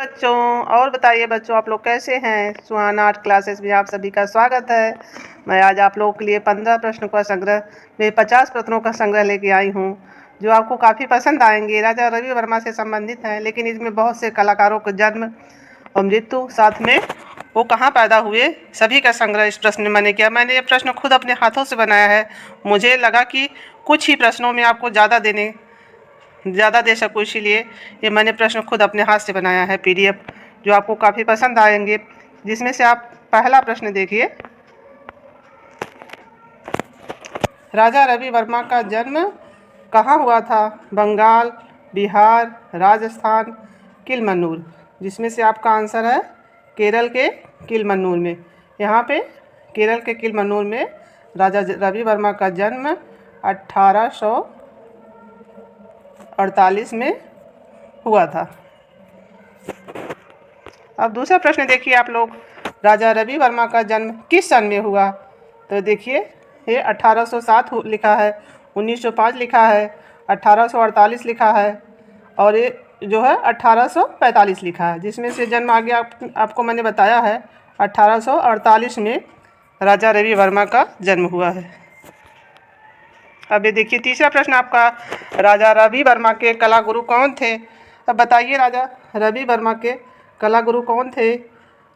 बच्चों, और बताइए बच्चों, आप लोग कैसे हैं। सुहाना आर्ट क्लासेस में आप सभी का स्वागत है। मैं आज आप लोगों के लिए 15 प्रश्नों का संग्रह में 50 प्रश्नों का संग्रह लेके आई हूँ, जो आपको काफ़ी पसंद आएंगे। राजा रवि वर्मा से संबंधित हैं, लेकिन इसमें बहुत से कलाकारों का जन्म और मृत्यु, साथ में वो कहाँ पैदा हुए, सभी का संग्रह इस प्रश्न में मैंने किया। मैंने ये प्रश्न खुद अपने हाथों से बनाया है। मुझे लगा कि कुछ ही प्रश्नों में आपको ज़्यादा दे सकूँ, इसीलिए ये मैंने प्रश्न खुद अपने हाथ से बनाया है, PDF, जो आपको काफ़ी पसंद आएंगे। जिसमें से आप पहला प्रश्न देखिए। राजा रवि वर्मा का जन्म कहाँ हुआ था? बंगाल, बिहार, राजस्थान, किलमन्नूर। जिसमें से आपका आंसर है केरल के किलमन्नूर में। यहाँ पे केरल के किलमन्नूर में राजा रवि वर्मा का जन्म 1848 में हुआ था। अब दूसरा प्रश्न देखिए आप लोग। राजा रवि वर्मा का जन्म किस सन में हुआ? तो देखिए, ये 1807 लिखा है, 1905 लिखा है, 1848 लिखा है, और ये जो है 1845 लिखा है। जिसमें से जन्म आगे आपको मैंने बताया है 1848 में राजा रवि वर्मा का जन्म हुआ है। अब ये देखिए तीसरा प्रश्न आपका। राजा रवि वर्मा के कला गुरु कौन थे? अब बताइए, राजा रवि वर्मा के कला गुरु कौन थे?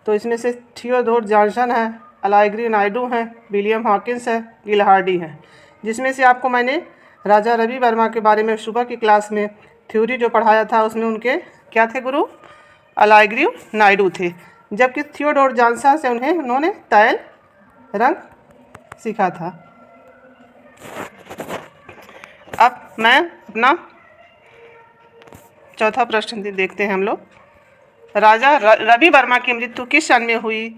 तो इसमें से थियोडोर जॉनसन है, अलाइग्री नायडू हैं, विलियम हॉकिंस है, गिलहार्डी हैं। जिसमें से आपको मैंने राजा रवि वर्मा के बारे में सुबह की क्लास में थ्योरी जो पढ़ाया था, उसमें उनके क्या थे गुरु? अलाइग्री नायडू थे। जबकि थियोडोर जॉनसन से उन्होंने तैल रंग सीखा था। अब मैं अपना चौथा प्रश्न देखते हैं हम लोग। राजा रवि वर्मा की मृत्यु किस सन में हुई?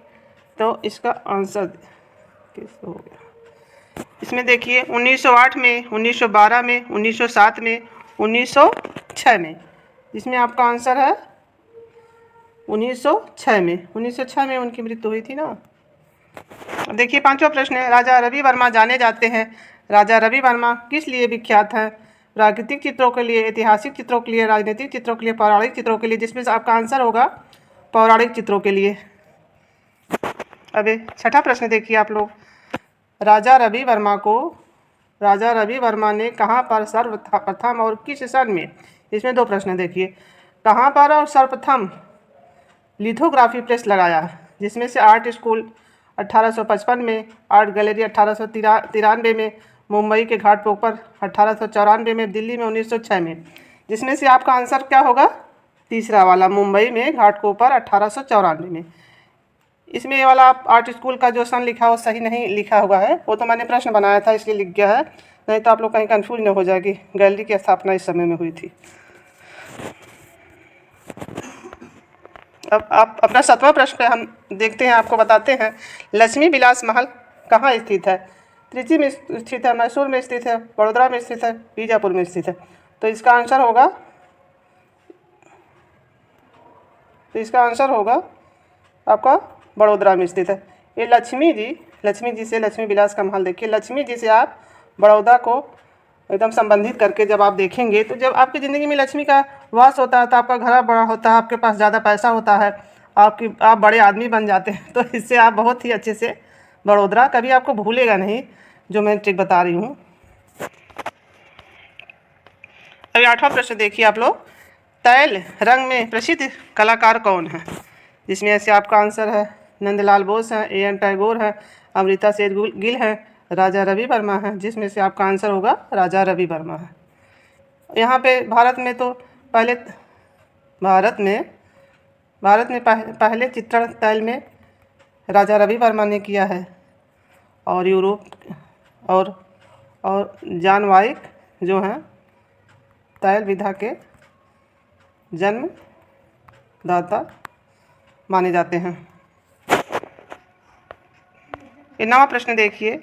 तो इसका आंसर किस हो गया? इसमें देखिए 1908 में, 1912 में, 1907 में, 1906 में। इसमें आपका आंसर है 1906 में। 1906 में उनकी मृत्यु हुई थी ना। देखिए पांचवा प्रश्न है। राजा रवि वर्मा जाने जाते हैं। राजा रवि वर्मा किस लिए विख्यात हैं? प्राकृतिक चित्रों के लिए, ऐतिहासिक चित्रों के लिए, राजनीतिक चित्रों के लिए, पौराणिक चित्रों के लिए। जिसमें से आपका आंसर होगा पौराणिक चित्रों के लिए। अब छठा प्रश्न देखिए आप लोग। राजा रवि वर्मा ने कहाँ पर सर्वप्रथम और किस सन में? इसमें दो प्रश्न देखिए। कहाँ पर और सर्वप्रथम लिथोग्राफी प्रेस लगाया? जिसमें से आर्ट स्कूल 1855 में, आर्ट गैलरी 1893 में, मुंबई के घाटकोपर 1894 में, दिल्ली में 1906 में। जिसमें से आपका आंसर क्या होगा? तीसरा वाला, मुंबई में घाटकोपर 1894 में। इसमें ये वाला आर्ट स्कूल का जो सन लिखा वो सही नहीं लिखा हुआ है, वो तो मैंने प्रश्न बनाया था इसलिए लिख गया है, नहीं तो आप लोग कहीं कंफ्यूज न हो जाएगी। गैलरी की स्थापना इस समय में हुई थी। अब आप अपना 7वां प्रश्न पे हम देखते हैं, आपको बताते हैं। लक्ष्मी विलास महल कहाँ स्थित है? त्रिची में स्थित है, मैसूर में स्थित है, बड़ोदरा में स्थित है, बीजापुर में स्थित है। तो इसका आंसर होगा आपका बड़ोदरा में स्थित है। ये लक्ष्मी जी से लक्ष्मी विलास का महल देखिए। लक्ष्मी जी से आप बड़ौदा को एकदम संबंधित करके जब आप देखेंगे, तो जब आपकी ज़िंदगी में लक्ष्मी का वास होता है तो आपका घर बड़ा होता है, आपके पास ज़्यादा पैसा होता है, आप बड़े आदमी बन जाते हैं। तो इससे आप बहुत ही अच्छे से बड़ोदरा कभी आपको भूलेगा नहीं, जो मैं ट्रिक बता रही हूँ। अभी 8वां प्रश्न देखिए आप लोग। तैल रंग में प्रसिद्ध कलाकार कौन है? जिसमें ऐसे आपका आंसर है नंदलाल बोस हैं, A.N. टैगोर हैं, अमृता शेर गिल हैं, राजा रवि वर्मा है। जिसमें से आपका आंसर होगा राजा रवि वर्मा है। यहाँ पे भारत में पहले चित्रण तैल में राजा रवि वर्मा ने किया है, और यूरोप और जॉन जो हैं तैल विधा के जन्मदाता माने जाते हैं। ये 9वां प्रश्न देखिए।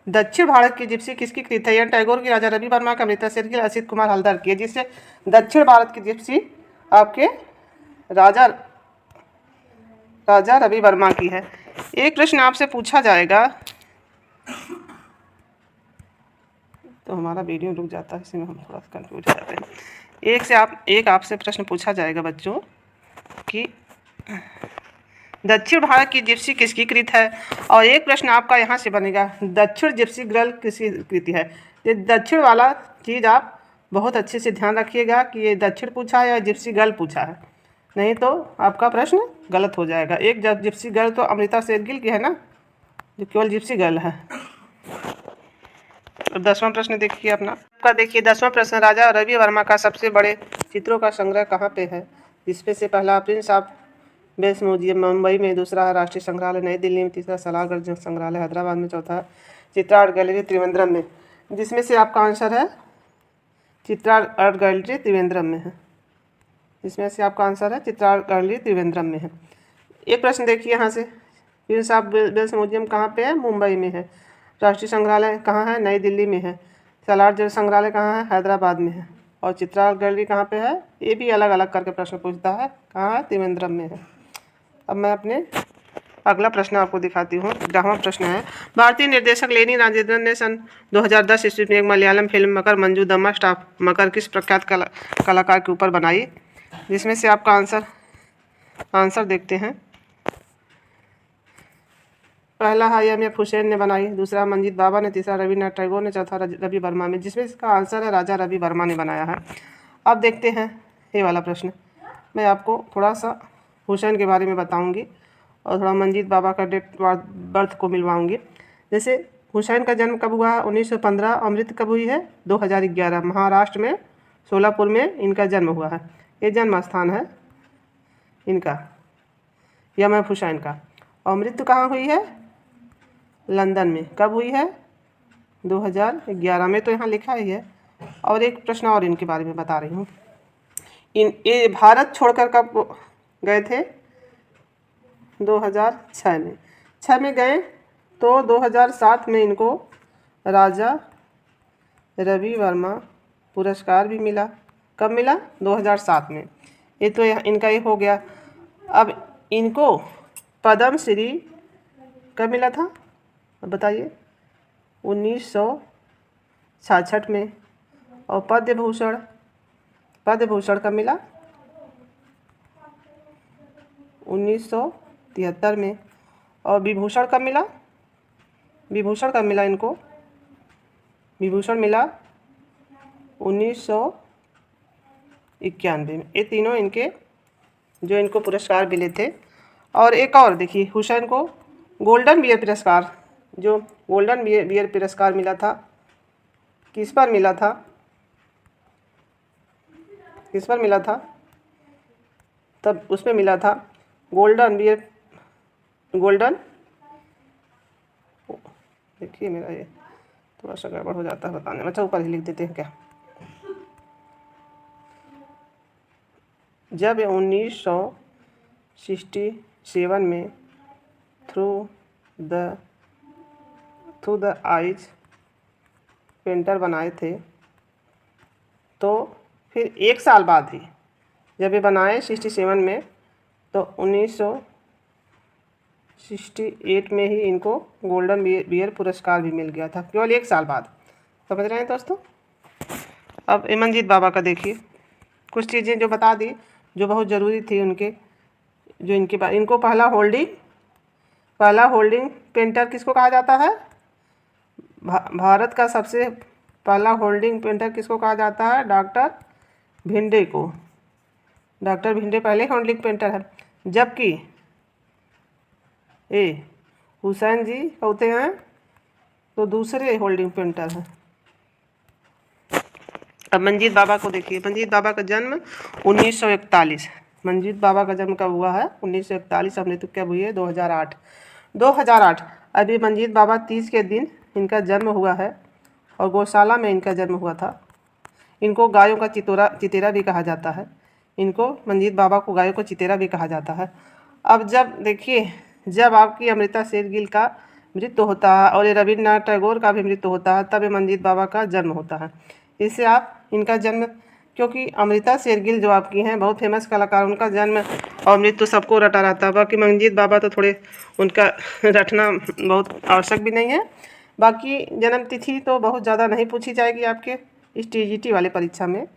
दक्षिण भारत की जिप्सी किसकी कृत है? A.N. टैगोर की, राजा रवि वर्मा का, अमृता शेर गिल, असित कुमार हल्दर की है। जिससे दक्षिण भारत की जिप्सी आपके राजा रवि वर्मा की है। एक प्रश्न आपसे पूछा जाएगा, तो हमारा वीडियो रुक जाता है, इसमें हम थोड़ा कंफ्यूज हो जाते हैं। एक आपसे प्रश्न पूछा जाएगा बच्चों कि दक्षिण भारत की जिप्सी किसकी कृत है, और एक प्रश्न आपका यहाँ से बनेगा दक्षिण जिप्सी गर्ल किसकी कृति है। ये दक्षिण वाला चीज़ आप बहुत अच्छे से ध्यान रखिएगा कि ये दक्षिण पूछा है या जिप्सी गर्ल पूछा है, नहीं तो आपका प्रश्न गलत हो जाएगा। एक जिप्सी गर्ल तो अमृता शेरगिल की है ना, जो केवल जिप्सी गर्ल है। 10वां प्रश्न देखिए अपना आपका। देखिए 10वां प्रश्न, राजा रवि वर्मा का सबसे बड़े चित्रों का संग्रह कहाँ पे है, जिसमें से पहला Prince of Wales Museum Mumbai में, दूसरा है राष्ट्रीय संग्रहालय नई दिल्ली में, तीसरा सलाहगढ़ संग्रहालय हैदराबाद में, चौथा चित्रा आर्ट गैलरी त्रिवेंद्रम में। जिसमें से आपका आंसर है चित्रा आर्ट गैलरी त्रिवेंद्रम में है। इसमें से आपका आंसर है चित्रा आर्ट गैलरी त्रिवेंद्रम में है। एक प्रश्न देखिए यहाँ से, प्रिंस ऑफ वेल्स म्यूजियम कहाँ पे है, मुंबई में है। राष्ट्रीय संग्रहालय कहाँ है, नई दिल्ली में है। सलाहगढ़ संग्रहालय कहाँ है, हैदराबाद में है। और चित्रा आर्ट गैलरी कहाँ पे है, ये भी अलग अलग करके प्रश्न पूछता है, कहाँ है, त्रिवेंद्रम में है। अब मैं अपने अगला प्रश्न आपको दिखाती हूँ। 11वां प्रश्न है, भारतीय निर्देशक लेनी राजेंद्रन ने सन 2010 ईस्वी में एक मलयालम फिल्म मकर मंजू दम्मा स्टाफ मकर किस प्रख्यात कलाकार के ऊपर बनाई, जिसमें से आपका आंसर देखते हैं। पहला है एम.एफ. हुसैन ने बनाई, दूसरा मंजीत बाबा ने, तीसरा रविन्द्रनाथ टैगोर ने, चौथा रवि वर्मा में, जिसमें इसका आंसर है राजा रवि वर्मा ने बनाया है। अब देखते हैं ये वाला प्रश्न। मैं आपको थोड़ा सा हुसैन के बारे में बताऊंगी और थोड़ा मंजीत बाबा का डेट बर्थ को मिलवाऊंगी। जैसे हुसैन का जन्म कब हुआ है, 1915। अमृत कब हुई है, 2011, महाराष्ट्र में सोलापुर में इनका जन्म हुआ है। ये जन्म स्थान है इनका एम.एफ. हुसैन का। और मृत्यु कहाँ हुई है, लंदन में। कब हुई है, 2011 में, तो यहाँ लिखा ही है। और एक प्रश्न और इनके बारे में बता रही हूँ। ये भारत छोड़कर कब गए थे, 2006 में। 6 में गए तो 2007 में इनको राजा रवि वर्मा पुरस्कार भी मिला। कब मिला, 2007 में। ये तो इनका ये हो गया। अब इनको पद्म श्री कब मिला था, अब बताइए, 1966 में। और पद्म भूषण कब मिला, 1973 में। और विभूषण कब मिला, इनको विभूषण मिला 1991 में। ये तीनों इनको पुरस्कार मिले थे। और एक और देखिए, हुसैन को गोल्डन बियर पुरस्कार मिला था, किस पर मिला था, तब उसमें मिला था गोल्डन, देखिए मेरा ये थोड़ा सा गड़बड़ हो जाता है बताने में। अच्छा, ऊपर ही लिख देते हैं क्या। जब 1967 में थ्रू द आइज पेंटर बनाए थे, तो फिर एक साल बाद ही जब ये बनाए 67 में, तो 1968 में ही इनको गोल्डन बियर पुरस्कार भी मिल गया था, केवल एक साल बाद। समझ रहे हैं दोस्तों। अब मंजीत बाबा का देखिए, कुछ चीज़ें जो बता दी जो बहुत ज़रूरी थी उनके, जो इनको पहला होल्डिंग पेंटर किसको कहा जाता है, भारत का सबसे पहला होल्डिंग पेंटर किसको कहा जाता है, डॉक्टर भिंडे को। डॉक्टर भिंडे पहले होल्डिंग पेंटर है, जबकि हुसैन जी होते हैं तो दूसरे होल्डिंग पेंटर हैं। अब मंजीत बाबा को देखिए। मंजीत बाबा का जन्म 1941। मंजीत बाबा का जन्म कब हुआ है, 1941। और मृत्यु कब हुई है, 2008। अभी मंजीत बाबा 30 के दिन इनका जन्म हुआ है और गौशाला में इनका जन्म हुआ था। इनको गायों का चितेरा भी कहा जाता है। इनको मंजीत बाबा को गायों को चितेरा भी कहा जाता है। अब जब आपकी अमृता शेरगिल का मृत्यु होता है और ये रविन्द्रनाथ टैगोर का भी मृत्यु होता है, तब ये मंजीत बाबा का जन्म होता है। इससे आप इनका जन्म, क्योंकि अमृता शेरगिल जो आपकी हैं बहुत फेमस कलाकार, उनका जन्म और मृत्यु सबको रटा रहता है। बाकी मंजीत बाबा तो थोड़े उनका रटना बहुत आवश्यक भी नहीं है। बाकी जन्म तिथि तो बहुत ज़्यादा नहीं पूछी जाएगी आपके इस TGT वाले परीक्षा में,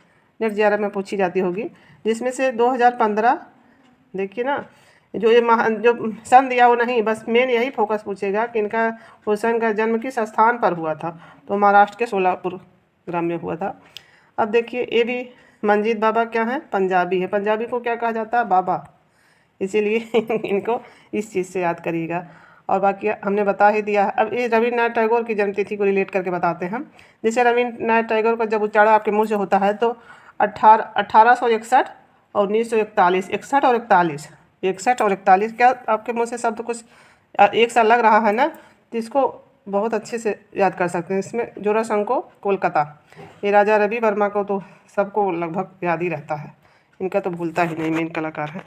नेट JRF में पूछी जाती होगी, जिसमें से 2015 देखिए ना, जो ये जो सन दिया वो नहीं, बस मेन यही फोकस पूछेगा कि इनका हुसैन का जन्म किस स्थान पर हुआ था, तो महाराष्ट्र के सोलापुर ग्राम में हुआ था। अब देखिए ये भी मंजीत बाबा क्या है, पंजाबी है। पंजाबी को क्या कहा जाता है, बाबा, इसीलिए इनको इस चीज़ से याद करिएगा। और बाकी हमने बता ही दिया। अब ये रविन्द्रनाथ टैगोर की जन्मतिथि को रिलेट करके बताते हैं हम। जैसे रविन्द्रनाथ टैगोर का जब उच्चारण आपके मुँह से होता है तो 1861 और 1941, 61 और 41, 61 और 41, क्या आपके मुँह से शब्द कुछ एक सा लग रहा है ना, तो इसको बहुत अच्छे से याद कर सकते हैं। इसमें जोरासंको कोलकाता, ये राजा रवि वर्मा को तो सबको लगभग याद ही रहता है, इनका तो भूलता ही नहीं, मेन कलाकार है।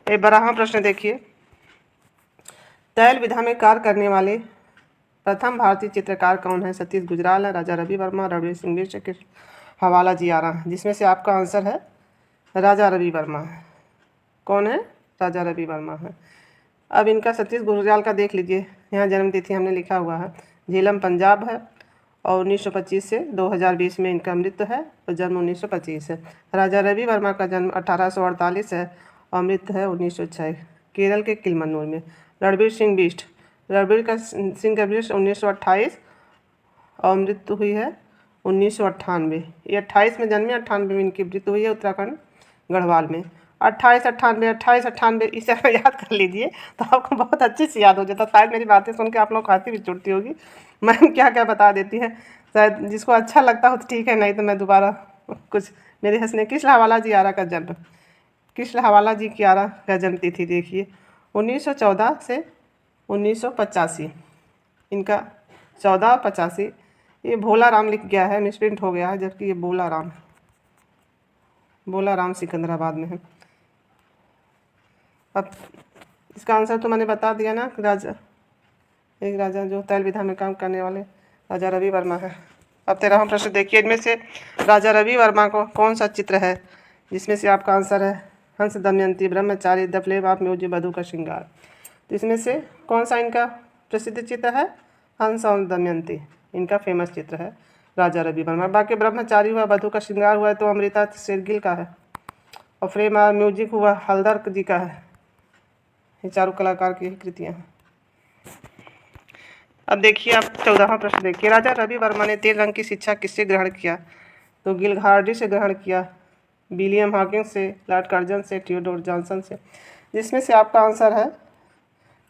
एक 12वां प्रश्न देखिए, तैल विधा में कार्य करने वाले प्रथम भारतीय चित्रकार कौन है? सतीश गुजराल है, राजा रवि वर्मा, रणवीर सिंह बिष्ट के हवाला जियारा है, जिसमें से आपका आंसर है राजा रवि वर्मा है। कौन है? राजा रवि वर्मा है। अब इनका सतीश गुजराल का देख लीजिए, यहाँ जन्म तिथि हमने लिखा हुआ है, झेलम पंजाब है, और 1925 से 2020 में इनका मृत्यु है, और जन्म 1925 है। राजा रवि वर्मा का जन्म 1848 है और मृत्यु है 1906, केरल के किलमन्नूर में। रणवीर सिंह बिष्ट, रणवीर का सिंह का बिष्ट 1928 और मृत्यु हुई है 1998। ये 28 में जन्मे, 98 में इनकी मृत्यु हुई है उत्तराखंड गढ़वाल में। 2898 इसे याद कर लीजिए तो आपको बहुत अच्छे से याद हो जाता। शायद मेरी बातें सुन के आप लोग खाती भी छूटती होगी, मैम क्या क्या बता देती है। शायद जिसको अच्छा लगता हो तो ठीक है, नहीं तो मैं दोबारा कुछ मेरे हंसने। कृष्ण हवाला जी आरा का जन्म, कृष्ण हवाला जी की आरा का जन्म तिथि देखिए 1914 से 1985, इनका 1485। ये भोला राम लिख गया है, मिसप्रिंट हो गया है, जबकि ये बोला राम सिकंदराबाद में है। अब इसका आंसर तो मैंने बता दिया ना, एक राजा जो तैल विधा में काम करने वाले राजा रवि वर्मा है। अब 13वां प्रश्न देखिए, इनमें से राजा रवि वर्मा को कौन सा चित्र है, जिसमें से आपका आंसर है हंस दमयंती, ब्रह्मचारी, द फ्लेम ऑफ म्यूजिक, वधू का श्रृंगार। तो इसमें से कौन सा इनका प्रसिद्ध चित्र है? हंस और दमयंती इनका फेमस चित्र है राजा रवि वर्मा। बाकी ब्रह्मचारी हुआ, वधू का श्रृंगार हुआ तो अमृता शेरगिल का है, और फ्लेम ऑफ म्यूजिक हुआ हलदर जी का है। ये चारों कलाकार की कृतियाँ हैं। अब देखिए आप 14वां प्रश्न देखिए, राजा रवि वर्मा ने तेल रंग की शिक्षा किससे ग्रहण किया? तो गिलहार्डी से ग्रहण किया, विलियम हॉकिंस से, लॉर्ड कर्जन से, थियोडोर जॉनसन से, जिसमें से आपका आंसर है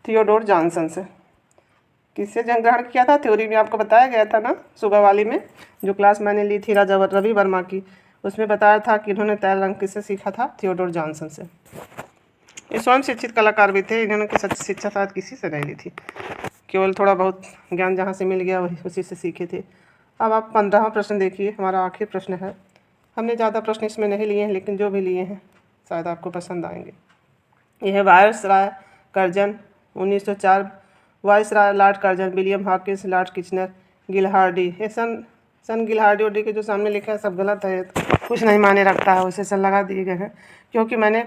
थियोडोर जॉनसन से। किससे ग्रहण किया था? थ्योरी में आपको बताया गया था ना, सुबह वाली में जो क्लास मैंने ली थी राजा रवि वर्मा की, उसमें बताया था कि इन्होंने तैल रंग किससे सीखा था? थियोडोर जॉनसन से। ये स्वयं शिक्षित कलाकार भी थे, इन्होंने शिक्षा शायद किसी से नहीं ली थी, केवल थोड़ा बहुत ज्ञान जहाँ से मिल गया वही उसी से सीखे थे। अब आप 15वां प्रश्न देखिए, हमारा आखिरी प्रश्न है। हमने ज़्यादा प्रश्न इसमें नहीं लिए हैं, लेकिन जो भी लिए हैं शायद आपको पसंद आएंगे। यह है viceroy Curzon 1904, viceroy lord Curzon, William Hawkins, lord Kitchener, गिलहार्डी। ये सन गिलहार्डी उडी के जो सामने लिखा है सब गलत है, कुछ नहीं माने रखता है, उसे सन लगा दिए गए हैं, क्योंकि मैंने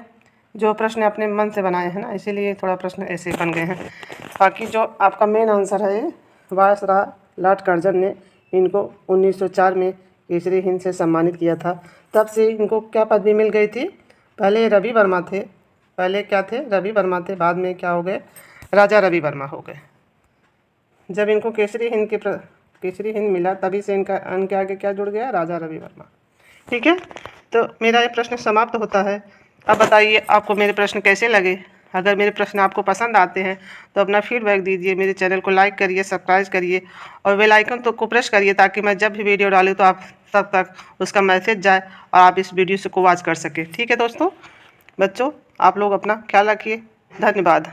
जो प्रश्न अपने मन से बनाए हैं ना, इसीलिए थोड़ा प्रश्न ऐसे बन गए हैं। बाकी जो आपका मेन आंसर है वायसराय लॉर्ड कर्जन ने इनको 1904 में केसरी हिंद से सम्मानित किया था। तब से इनको क्या पदवी मिल गई थी? पहले रवि वर्मा थे, पहले क्या थे? रवि वर्मा थे, बाद में क्या हो गए? राजा रवि वर्मा हो गए। जब इनको केसरी हिंद मिला तभी से इनके आगे क्या जुड़ गया? राजा रवि वर्मा। ठीक है, तो मेरा ये प्रश्न समाप्त होता है। अब बताइए आपको मेरे प्रश्न कैसे लगे? अगर मेरे प्रश्न आपको पसंद आते हैं तो अपना फीडबैक दीजिए, मेरे चैनल को लाइक करिए, सब्सक्राइब करिए और बेल आइकन तो को प्रेस करिए, ताकि मैं जब भी वीडियो डालूँ तो आप तब तक उसका मैसेज जाए और आप इस वीडियो को वॉच कर सकें। ठीक है दोस्तों, बच्चों, आप लोग अपना ख्याल रखिए। धन्यवाद।